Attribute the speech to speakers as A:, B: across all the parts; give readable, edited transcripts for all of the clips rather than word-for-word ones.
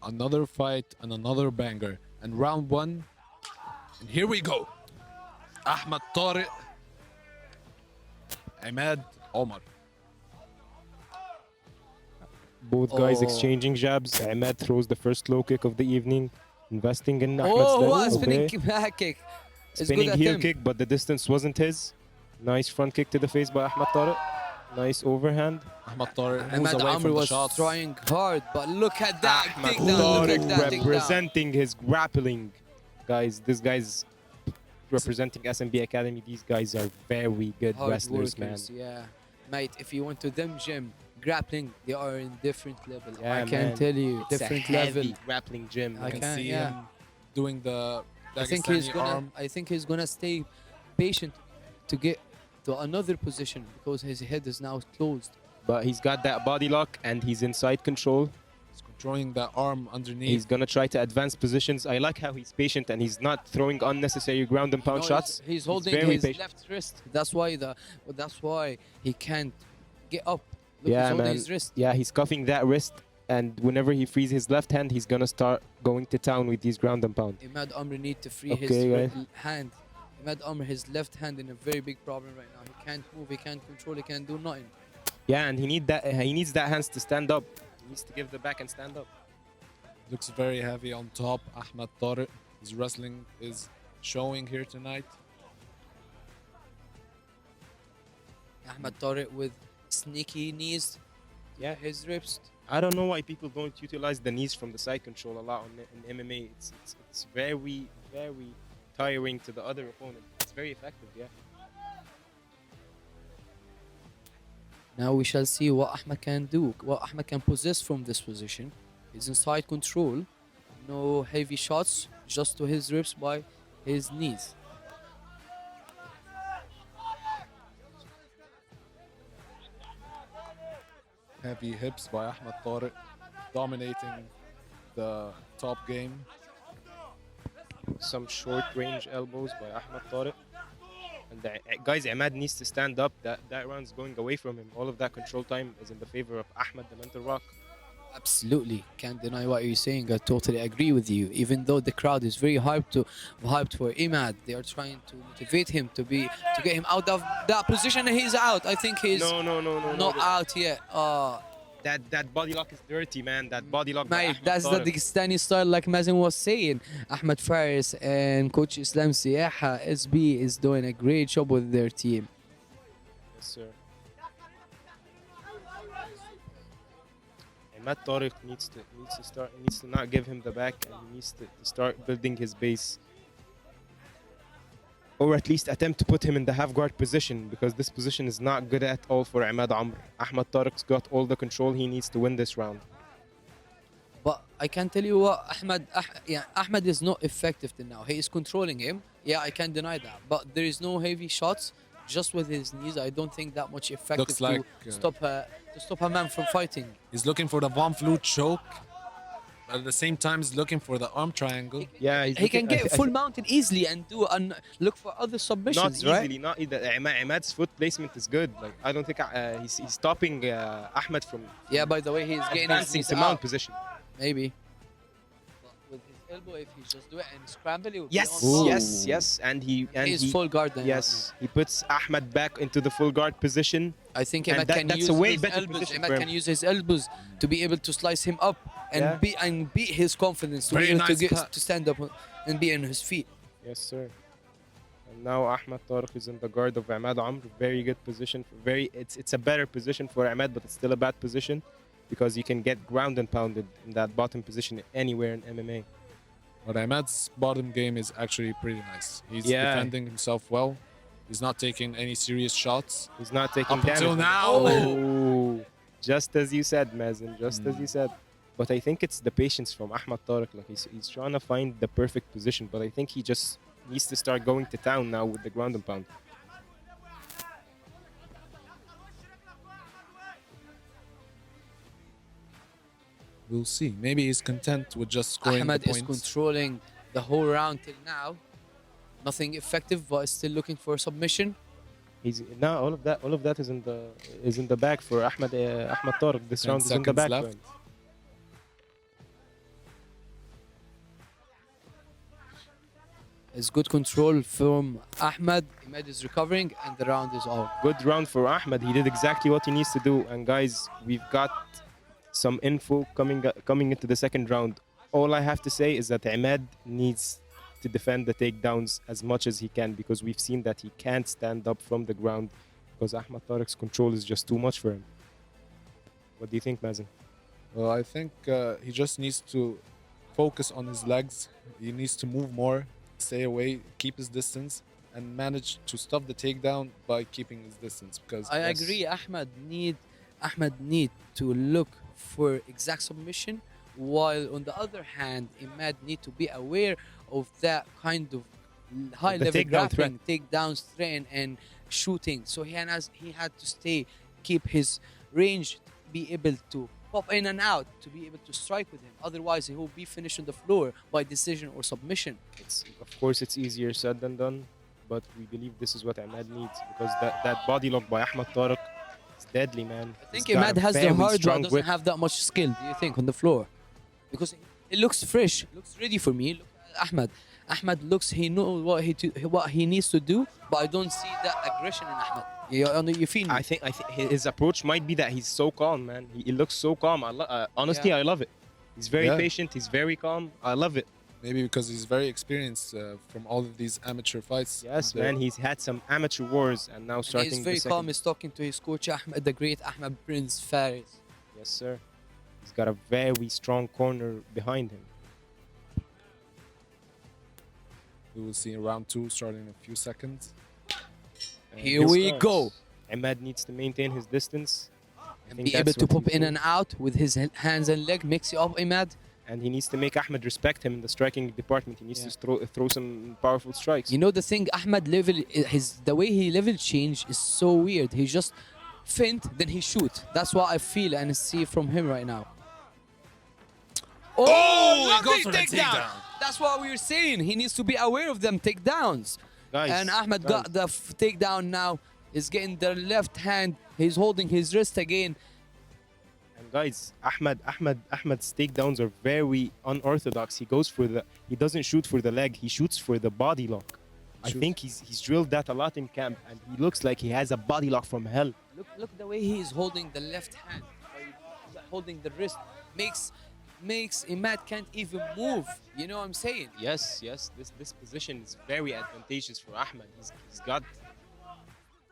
A: Another fight and another banger. And round one. And here we go. Ahmed Tarek. Emad Amr.
B: Both guys
C: Oh.
B: exchanging jabs. Ahmed throws the first low kick of the evening, investing in Ahmed's
C: Oh,
B: leg.
C: what a spinning
B: Okay.
C: back kick. It's
B: Spinning
C: good
B: heel
C: attempt.
B: kick, but the distance wasn't his. Nice front kick to the face by Ahmed Tarek. Nice overhand.
A: Ahmed Tarek moves
C: Ahmed
A: away
C: Amr
A: from the
C: was
A: shots.
C: trying hard, but look at that
B: Ahmed
C: takedown. Look
B: Tarek
C: at that takedown.
B: representing his grappling. Guys, this guy's representing SMB Academy. These guys are very good
C: Hard
B: wrestlers,
C: workers,
B: man.
C: yeah. Mate, if you went to them gym, grappling, they are in different level.
B: Yeah,
C: I can
B: man.
C: tell you,
B: It's
C: different
B: a heavy
C: level.
B: grappling gym.
C: I
B: man.
A: You can
C: can,
A: see
C: yeah.
A: him doing the
C: I think he's
A: Dagestani
C: gonna.
A: arm.
C: I think he's gonna stay patient to get to another position because his head is now closed.
B: But he's got that body lock and he's inside control.
A: He's controlling the arm underneath.
B: He's gonna try to advance positions. I like how he's patient and he's not throwing unnecessary ground and pound
C: No,
B: shots.
C: He's holding
B: very
C: his
B: patient.
C: left wrist. That's why he can't get up. Look,
B: Yeah,
C: he's holding
B: man.
C: his wrist.
B: Yeah, he's cuffing that wrist, and whenever he frees his left hand, he's gonna start going to town with these ground and pound.
C: Imad Amr need to free
B: Okay,
C: his
B: guys.
C: hand. Imad Amr, his left hand in a very big problem right now. He can't move, he can't control, he can't do nothing.
B: Yeah, and he needs that hands to stand up. He needs to give the back and stand up.
A: Looks very heavy on top. Ahmed Tarek. His wrestling is showing here tonight.
C: Ahmed Tarek with sneaky knees.
B: Yeah.
C: His ribs.
B: I don't know why people don't utilize the knees from the side control a lot in MMA. It's very tiring to the other opponent. It's very effective, yeah.
C: Now we shall see what Ahmed can do, what Ahmed can possess from this position. He's inside control, no heavy shots, just to his ribs by his knees.
A: Heavy hips by Ahmed Tarek. Dominating the top game.
B: Some short range elbows by Ahmed Tarek. And guys, Emad needs to stand up. That round's going away from him. All of that control time is in the favor of Ahmed, the mental rock.
C: Absolutely, can't deny what you're saying. I totally agree with you. Even though the crowd is very hyped for Imad, they are trying to motivate him to get him out of that position. And he's out. I think he's
B: No.
C: not out yet.
B: That body lock is dirty, man. That body lock. by
C: Mate,
B: Ahmed
C: that's the
B: Tarek.
C: Dagestani style, like Mazen was saying. Ahmed Faris and Coach Islam Siaha, SB, is doing a great job with their team.
B: Yes, sir. Ahmed Tarek needs to not give him the back, and he needs to start building his base. Or at least attempt to put him in the half guard position, because this position is not good at all for Emad Amr. Ahmed Tarek's got all the control he needs to win this round.
C: But I can tell you what, Ahmed is not effective till now. He is controlling him. Yeah, I can't deny that. But there is no heavy shots. Just with his knees, I don't think that much effective
A: Looks like,
C: to stop a man from fighting.
A: He's looking for the Von Flute choke. But at the same time, he's looking for the arm triangle.
B: Yeah, he's
C: He can
B: looking-
C: get full mounted easily and look for other submissions,
B: not
C: right?
B: easily, not either. Ahmad's foot placement is good. Like I don't think he's stopping Ahmed from
C: Yeah, by the way, he's getting his
B: advancing
C: knees
B: to mount
C: out.
B: position.
C: Maybe. But with his elbow, if he just do it and scramble, he will
B: Yes,
C: be on top.
B: yes, and
C: He's full guard then.
B: yes, he puts Ahmed back into the full guard position.
C: I think
B: And
C: Emad
B: that-
C: can
B: that's
C: use
B: a way
C: his
B: better
C: elbows.
B: position
C: Emad
B: for
C: can
B: him.
C: use his elbows to be able to slice him up and
B: Yeah.
C: beat his confidence to
A: Very
C: be able
A: nice
C: to stand up and be on his feet.
B: Yes, sir. And now Ahmed Tarek is in the guard of Emad Amr. Very good position. It's a better position for Emad, but it's still a bad position because you can get ground and pounded in that bottom position anywhere in MMA.
A: But Ahmed's bottom game is actually pretty nice. He's
B: Yeah.
A: defending himself well. He's not taking any serious shots.
B: He's not taking
A: Up
B: damage.
A: until now.
B: Oh, just as you said, Mazen. Just as you said. But I think it's the patience from Ahmed Tarek. Like he's trying to find the perfect position, but I think he just needs to start going to town now with the ground and pound.
A: We'll see. Maybe he's content with just scoring
C: Ahmed
A: the
C: is
A: points.
C: controlling the whole round till now. Nothing effective, but still looking for submission.
B: He's now all of that is in the bag for Ahmed Tarek. This
A: 10
B: round is in the
A: seconds
B: bag.
A: left.
B: for him.
C: It's good control from Ahmed. Emad is recovering and the round is over.
B: Good round for Ahmed. He did exactly what he needs to do. And guys, we've got some info coming into the second round. All I have to say is that Emad needs to defend the takedowns as much as he can, because we've seen that he can't stand up from the ground because Ahmed Tarek's control is just too much for him. What do you think, Mazen?
A: Well, I think he just needs to focus on his legs. He needs to move more, stay away, keep his distance, and manage to stop the takedown by keeping his distance. Because
C: I agree. Ahmed need to look for exact submission, while on the other hand, Emad need to be aware of that kind of high level
B: takedown
C: grappling, takedowns, threat, and shooting. So he had to keep his range, be able to pop in and out, to be able to strike with him. Otherwise, he will be finished on the floor by decision or submission.
B: Of course, it's easier said than done, but we believe this is what Emad needs, because that body lock by Ahmed Tarek is deadly, man.
C: I think
B: He's got
C: Emad
B: a
C: has the
B: very
C: hard
B: strong
C: but doesn't
B: grip.
C: have that much skill, do you think, on the floor? Because it looks fresh, looks ready for me. Look at Ahmed. Ahmed looks, he knows what he needs to do, but I don't see that aggression in Ahmed. You feel me?
B: I think his approach might be that he's so calm, man. He looks so calm. Honestly, I love it. He's very patient. He's very calm. I love it.
A: maybe because he's very experienced from all of these amateur fights.
B: Yes, man. He's had some amateur wars, and now starting.
C: He's very calm. He's talking to his coach, Ahmed, the great Ahmed Prince Faris.
B: Yes, sir. He's got a very strong corner behind him.
A: We will see in round 2 starting in a few seconds.
B: And
C: Here we go.
B: Emad needs to maintain his distance.
C: And be able to pop in and out with his hands and leg, mix it up, Emad.
B: And he needs to make Ahmed respect him in the striking department. He needs to throw some powerful strikes.
C: You know the thing, Ahmed level, the way he level change is so weird. He just feint, then he shoot. That's what I feel and see from him right now.
A: Oh, he goes
C: lovely
A: for the takedown.
C: That's what we were saying. He needs to be aware of them takedowns.
B: Guys,
C: And Ahmed got the takedown now. He's getting the left hand. He's holding his wrist again.
B: And guys, Ahmed's takedowns are very unorthodox. He doesn't shoot for the leg. He shoots for the body lock. I think he's drilled that a lot in camp, and he looks like he has a body lock from hell.
C: Look the way he is holding the left hand, holding the wrist, makes Emad can't even move. You know what I'm saying?
B: Yes. This position is very advantageous for Ahmed. He's got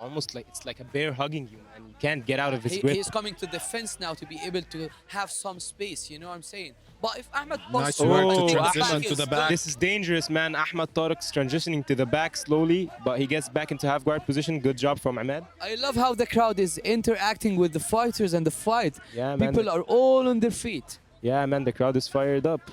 B: almost like it's like a bear hugging you, man. You can't get out of his grip.
C: He's coming to the fence now to be able to have some space. You know what I'm saying? But if Ahmed
A: Nice
C: busts
A: work
C: forward,
A: to
C: I think the
A: transition
C: back
A: to
C: is
A: the back.
B: This is dangerous, man. Ahmed Tarek's transitioning to the back slowly, but he gets back into half guard position. Good job from Ahmed.
C: I love how the crowd is interacting with the fighters and the fight.
B: Yeah, man.
C: People are all on their feet.
B: Yeah, man. The crowd is fired up.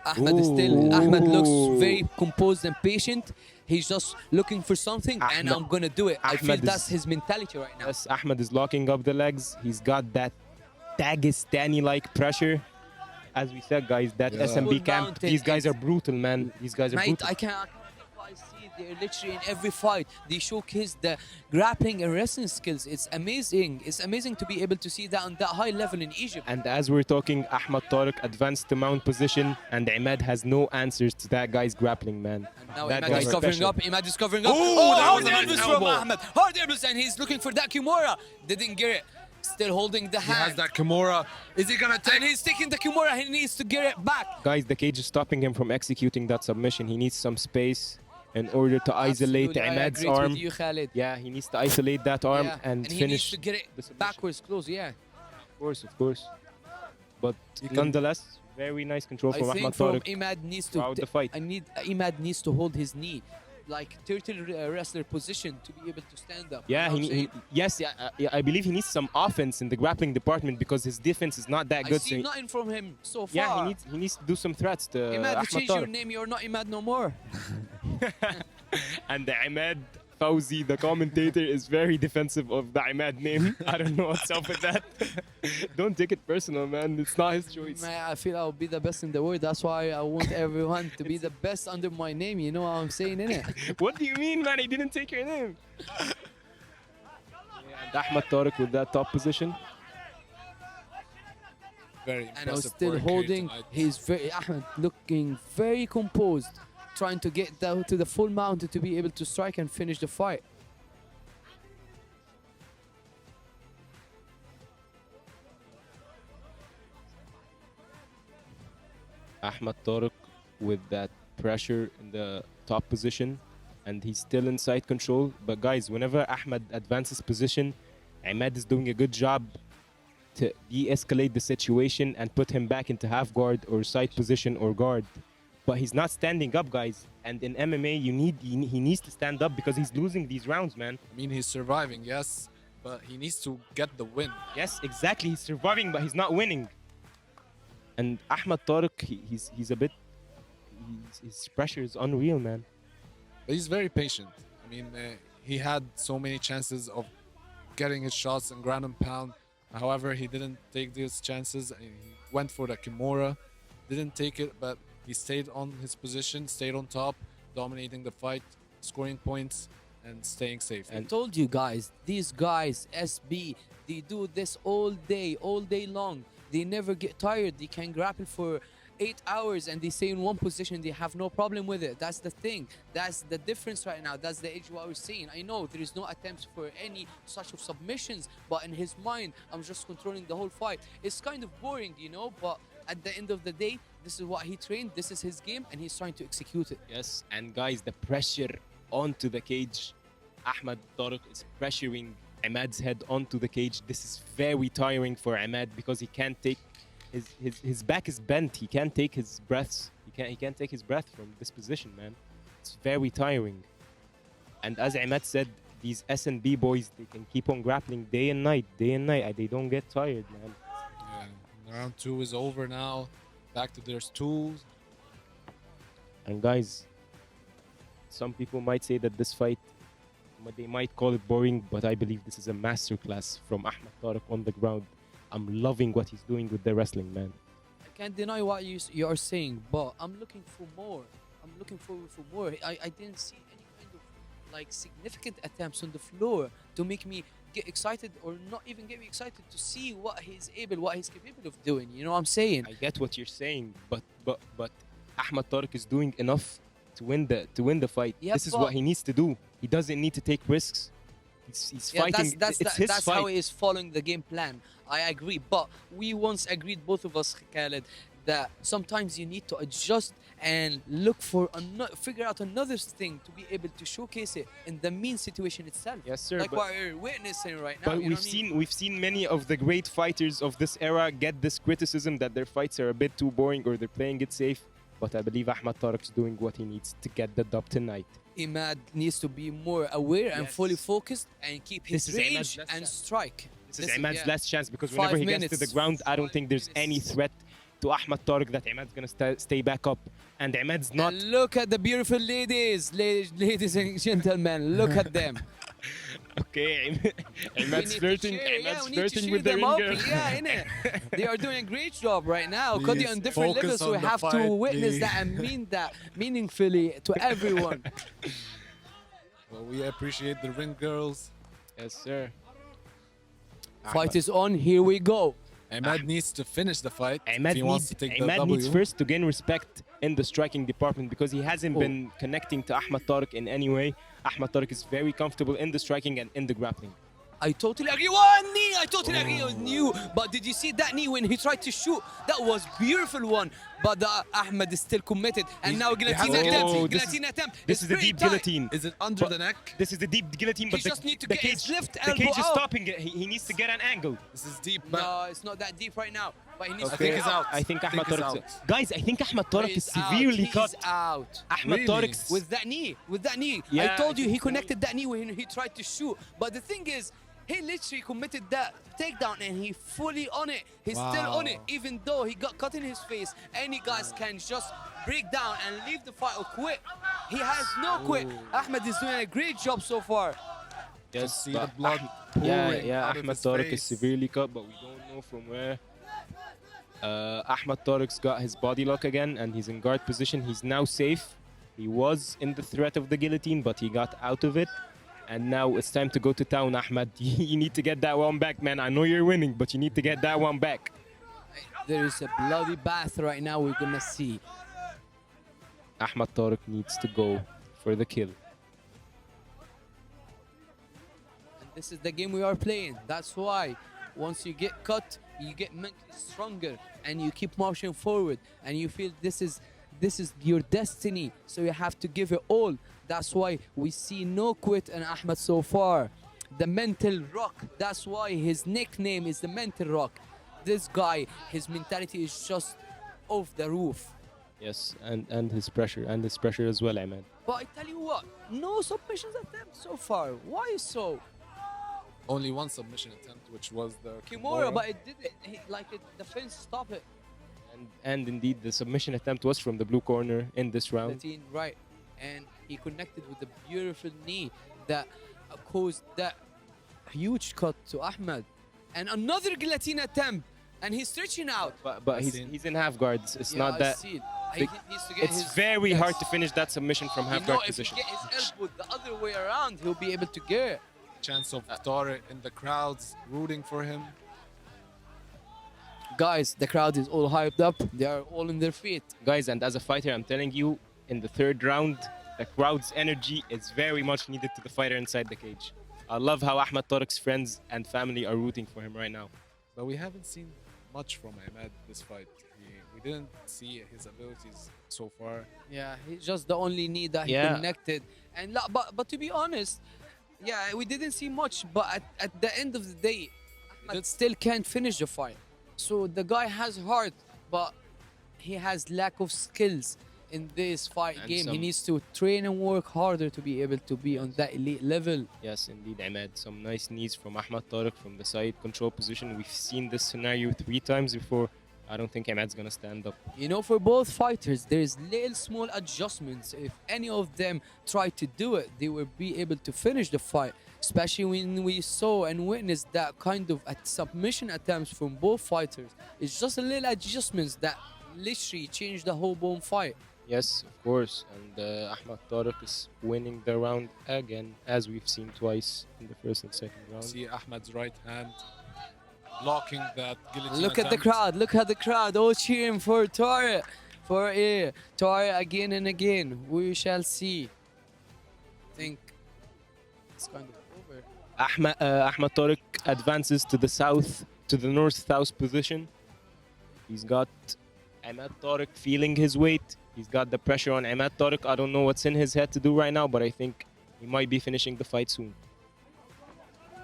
C: Ahmed looks very composed and patient. He's just looking for something, and
B: Ahmed-
C: I'm gonna do it. I feel
B: Ahmed
C: that's
B: is-
C: his mentality right now.
B: Yes, Ahmed is locking up the legs. He's got that Dagestani-like pressure. As we said, guys, that
A: Yeah.
B: SMB
C: Full
B: camp,
C: mountain
B: these guys
C: is-
B: are brutal, man. These guys are
C: Mate,
B: brutal.
C: I can't believe what I see. They're literally in every fight. They showcase the grappling and wrestling skills. It's amazing. It's amazing to be able to see that on that high level in Egypt.
B: And as we're talking, Ahmed Tarek advanced to mount position, and Emad has no answers to that guy's grappling, man.
C: And now
B: That
C: Emad
B: guy's
C: is covering
B: special.
C: up. Emad is covering up.
A: that
C: hard
A: was a nice
C: elbows from
A: elbow.
C: Ahmed. Hard elbows, and he's looking for that Kimura. Didn't get it. Still holding the
A: He has
C: hand.
A: that Kimura. Is he gonna take?
C: And he's taking the Kimura. He needs to get it back.
B: Guys, the cage is stopping him from executing that submission. He needs some space in order to isolate
C: Absolutely, I
B: Emad's
C: agree
B: arm.
C: with you, Khalid.
B: Yeah, he needs to isolate that arm
C: Yeah.
B: and
C: he
B: finish.
C: needs to get it
B: the submission.
C: backwards close, yeah.
B: Of course. But
A: He can-
B: nonetheless, very nice control
C: I
B: from
C: think
B: Ahmed
C: from
B: Tarek
C: Emad needs to
B: throughout the fight.
C: Emad needs to hold his knee, like turtle wrestler position, to be able to stand up.
B: Yeah,
C: You know what I'm saying?
B: I believe he needs some offense in the grappling department because his defense is not that
C: I
B: good.
C: see nothing from him so far.
B: Yeah, he needs to do some threats to
C: Emad, you
B: Ahmed
C: change your
B: Tarek.
C: name. You're not Emad no more.
B: And the Ahmed Fauzi, the commentator, is very defensive of the Ahmed name. I don't know what's up with that. Don't take it personal, man. It's not his choice.
C: Man, I feel I'll be the best in the world. That's why I want everyone to be the best under my name. You know what I'm saying, innit?
B: What do you mean, man? He didn't take your name. And Ahmed Tarek with that top position.
A: Very
C: And I was
A: impressive
C: still
A: work here
C: holding.
A: tonight.
C: He's very Ahmed looking very composed. trying to get down to the full mount to be able to strike and finish the fight.
B: Ahmed Tarek with that pressure in the top position, and he's still in side control. But guys, whenever Ahmed advances position, Emad is doing a good job to de-escalate the situation and put him back into half guard or side position or guard. But he's not standing up, guys. And in MMA, he needs to stand up because he's losing these rounds, man.
A: I mean, he's surviving, yes, but he needs to get the win.
B: Yes, exactly. He's surviving, but he's not winning. And Ahmed Tarek, he's a bit. His pressure is unreal, man.
A: But he's very patient. I mean, he had so many chances of getting his shots and ground and pound. However, he didn't take these chances. He went for the Kimura, didn't take it, but he stayed on his position, stayed on top, dominating the fight, scoring points, and staying safe.
C: I told you guys, these guys, SB, they do this all day long. They never get tired. They can grapple for 8 hours and they stay in one position. They have no problem with it. That's the thing. That's the difference right now. That's the edge what we're seeing. I know there is no attempts for any such of submissions, but in his mind, I'm just controlling the whole fight. It's kind of boring, you know, but at the end of the day, this is what he trained. This is his game, and he's trying to execute it.
B: Yes, and guys, the pressure onto the cage. Ahmed Tarek is pressuring Emad's head onto the cage. This is very tiring for Emad because he can't take his back is bent. He can't take his breaths. He can't take his breath from this position, man. It's very tiring. And as Emad said, these S&B boys, they can keep on grappling day and night. They don't get tired, man.
A: Yeah, round 2 is over now. Back to their stools.
B: And guys, some people might say that this fight, they might call it boring, but I believe this is a masterclass from Ahmed Tarek on the ground. I'm loving what he's doing with the wrestling, man.
C: I can't deny what you are saying, but I'm looking for more. I'm looking forward for more. I didn't see any kind of like significant attempts on the floor to make me get excited, or not even get me excited to see what he's capable of doing. You know what I'm saying?
B: I get what you're saying, but Ahmed Tarek is doing enough to win the fight.
C: Yeah,
B: this is what he needs to do. He doesn't need to take risks. He's fighting.
C: That's
B: his
C: that's
B: fight.
C: how he is following the game plan. I agree, but we once agreed, both of us, Khaled, that sometimes you need to adjust and look for figure out another thing to be able to showcase it in the mean situation itself.
B: Yes, sir.
C: Like what we're witnessing right now.
B: But
C: you know what I mean?
B: we've seen many of the great fighters of this era get this criticism that their fights are a bit too boring or they're playing it safe. But I believe Ahmed Tarek's doing what he needs to get the dub tonight.
C: Emad needs to be more aware and fully focused and keep his
B: This is
C: range
B: Emad's last
C: and
B: chance.
C: strike.
B: This is Emad's
C: yeah.
B: last chance because
C: 5
B: whenever he gets
C: minutes.
B: to the ground, I don't think there's
C: 5
B: any
C: minutes.
B: threat to Ahmed Tarek that Emad's gonna stay back up. And Emad's not.
C: And look at the beautiful ladies and gentlemen. Look at them.
B: Okay, Emad's
C: We need to
B: flirting.
C: cheer, yeah,
B: Emad's
C: we need to
B: flirting
C: cheer
B: with the
C: them
B: ring
C: up.
B: girl.
C: Yeah, innit? They are doing a great job right now.
A: Please
C: Qadya on different
A: focus
C: levels, so we
A: on the
C: have to
A: fight,
C: witness
A: please.
C: that and mean that meaningfully to everyone.
A: Well, we appreciate the ring girls.
B: Yes, sir.
C: Fight is on. Here we go.
A: Emad needs to finish the fight if
B: Emad
A: he wants to take the
B: Emad
A: W.
B: needs first to gain respect in the striking department because he hasn't
C: Oh.
B: been connecting to Ahmed Tarek in any way. Ahmed Tarek is very comfortable in the striking and in the grappling.
C: I totally agree. One knee. I totally agree with you. But did you see that knee when he tried to shoot? That was beautiful one. But Ahmed is still committed. And now guillotine
A: has-
C: attempt.
B: Oh,
C: Guillotine attempt.
B: This
C: It's
B: is the
C: pretty
B: deep
C: tight.
B: guillotine.
A: Is it under
B: But-
A: the neck?
B: This is the deep guillotine, but
C: He just need to
B: the
C: get his left
B: the
C: elbow
B: cage is
C: out.
B: stopping it. He needs to get an angle.
A: This is deep, but
C: No, it's not that deep right now. But he needs
A: I
C: to
A: think
C: get
A: he's out.
B: I think
A: I
B: Ahmed
A: think he's
B: Tarek.
A: out.
B: Guys, I think Ahmed Tarek is
C: He's out.
B: severely
C: He's
B: cut.
C: out.
B: Ahmed
A: Really?
B: Tarek's
C: With that knee. With that knee.
B: Yeah,
C: I told
B: I
C: you he
B: think so.
C: connected that knee when he tried to shoot. But the thing is, he literally committed that takedown and he fully on it. He's still on it,
A: Wow.
C: even though he got cut in his face. Any guys can just break down and leave the fight or quit. He has no quit. Ahmed is doing a great job so far.
A: just see
B: but
A: the blood
B: yeah,
A: pouring
B: yeah.
A: out of
B: Ahmed
A: his
B: Tarek is
A: face.
B: severely cut, but we don't know from where. Ahmed Tarek's got his body lock again, and he's in guard position. He's now safe. He was in the threat of the guillotine, but he got out of it. And now it's time to go to town, Ahmed. You need to get that one back, man. I know you're winning, but you need to get that one back.
C: There is a bloody bath right now we're gonna see.
B: Ahmed Tarek needs to go for the kill.
C: And this is the game we are playing. That's why once you get cut, you get mentally stronger and you keep marching forward and you feel this is your destiny. So you have to give it all. That's why we see no quit in Ahmed so far. The mental rock. That's why his nickname is the mental rock. This guy, his mentality is just off the roof.
B: Yes, and his pressure as well, Ahmed.
C: But I tell you what, no submissions attempt so far. Why so?
A: Only one submission attempt, which was the
C: Kimura, but it didn't. The fence stopped it.
B: And indeed, the submission attempt was from the blue corner in this round.
C: 13, right. And he connected with a beautiful knee that caused that huge cut to Ahmed. And another guillotine attempt. And he's stretching out.
B: But he's in half guards. It's not that.
C: He
B: big.
C: needs to get
B: It's
C: his
B: very
C: yes.
B: hard to finish that submission from half guard position.
C: If he get his elbow the other way around, he'll be able to get it.
A: chance of Tarek in the crowds rooting for him.
C: Guys, the crowd is all hyped up. They are all in their feet.
B: Guys, and as a fighter, I'm telling you, in the third round, the crowd's energy is very much needed to the fighter inside the cage. I love how Ahmed Tarek's friends and family are rooting for him right now.
A: But we haven't seen much from Emad this fight. We didn't see his abilities so far.
C: Yeah, he's just the only knee that he connected. And but to be honest, yeah, we didn't see much. But at the end of the day, Ahmed still can't finish the fight. So the guy has heart, but he has lack of skills in this fight
B: And
C: game. He
B: some-
C: needs to train and work harder to be able to be on that elite level.
B: Yes, indeed, Ahmed. Some nice knees from Ahmed Tarek from the side control position. We've seen this scenario 3 times before. I don't think Ahmed's gonna stand up.
C: You know, for both fighters, there's little small adjustments. If any of them try to do it, they will be able to finish the fight. Especially when we saw and witnessed that kind of submission attempts from both fighters. It's just a little adjustments that literally changed the whole bone fight.
B: Yes, of course. And Ahmed Tarek is winning the round again, as we've seen twice in the first and second round.
A: See Ahmad's right hand blocking that guillotine
C: Look at the
A: attempt.
C: crowd. Look at the crowd. All cheering for Tarek. For Tarek again and again. We shall see. I think it's kind of over.
B: Ahmed Tarek advances to the south, to the north-south position. He's got Ahmed Tarek feeling his weight. He's got the pressure on Ahmed Tarek. I don't know what's in his head to do right now, but I think he might be finishing the fight soon.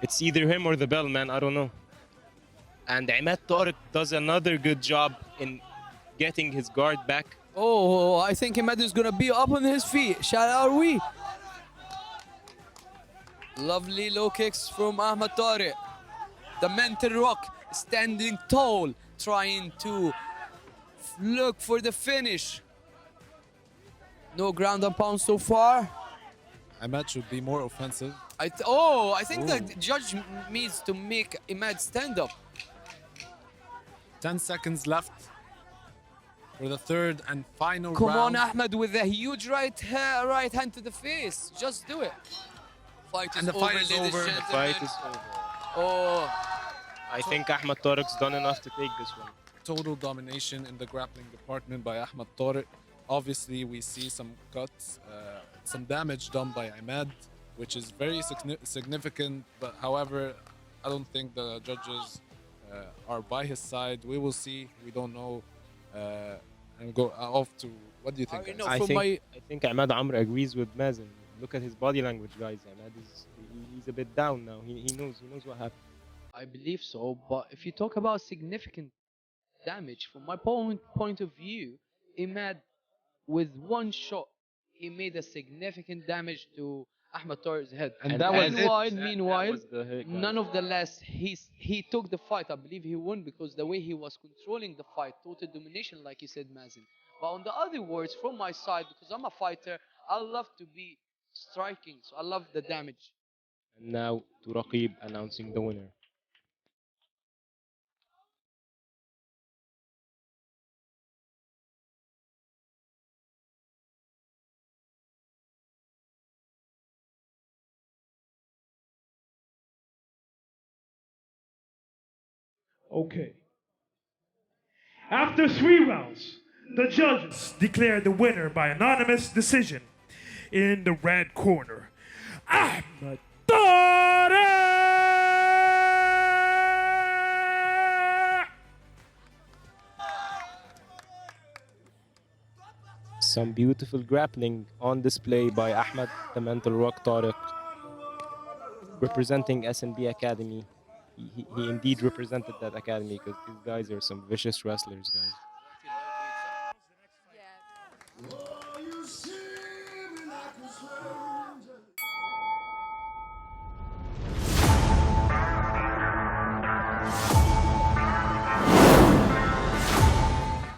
B: It's either him or the bell, man. I don't know. And Ahmed Tarek does another good job in getting his guard back.
C: Oh, I think Emad is gonna be up on his feet. Shall we? Lovely low kicks from Ahmed Tarek. The mental rock standing tall, trying to look for the finish. No ground and pound so far.
A: Emad should be more offensive.
C: I think the judge needs to make Emad stand up.
A: 10 seconds left for the third and final
C: Come on,
A: round.
C: Ahmed, with a huge right hand to the face. Just do it. Fight is
A: And the
C: over,
A: fight is
C: ladies
A: over.
C: and
B: The fight
C: gentlemen.
B: is over.
C: Oh,
B: I think Ahmed Tarek's done enough to take this one.
A: Total domination in the grappling department by Ahmed Tarek. Obviously, we see some cuts, some damage done by Emad, which is very significant. But however, I don't think the judges are by his side. We will see. We don't know. And go off to what do you think?
C: I
A: guys?
C: know.
B: I
C: From
B: think, I think Emad Amr agrees with Mazen. Look at his body language, guys. Emad he's a bit down now. He knows what happened.
C: I believe so, but if you talk about significant damage, from my point of view, Imad, with one shot, he made a significant damage to Ahmed Tarek's head.
A: And that was it.
C: Meanwhile,
B: That was the hit, guys.
C: none of the less, he took the fight. I believe he won because the way he was controlling the fight, total domination, like you said, Mazen. But on the other words, from my side, because I'm a fighter, I love to be striking, so I love the damage.
B: And now to Raqib announcing the winner.
D: Okay. After 3 rounds, The judges declare the winner by anonymous decision. In the red corner, Ahmed Tarek!
B: Some beautiful grappling on display by Ahmed the Mental Rock Tarek, representing S&B Academy. He indeed represented that academy because these guys are some vicious wrestlers, guys.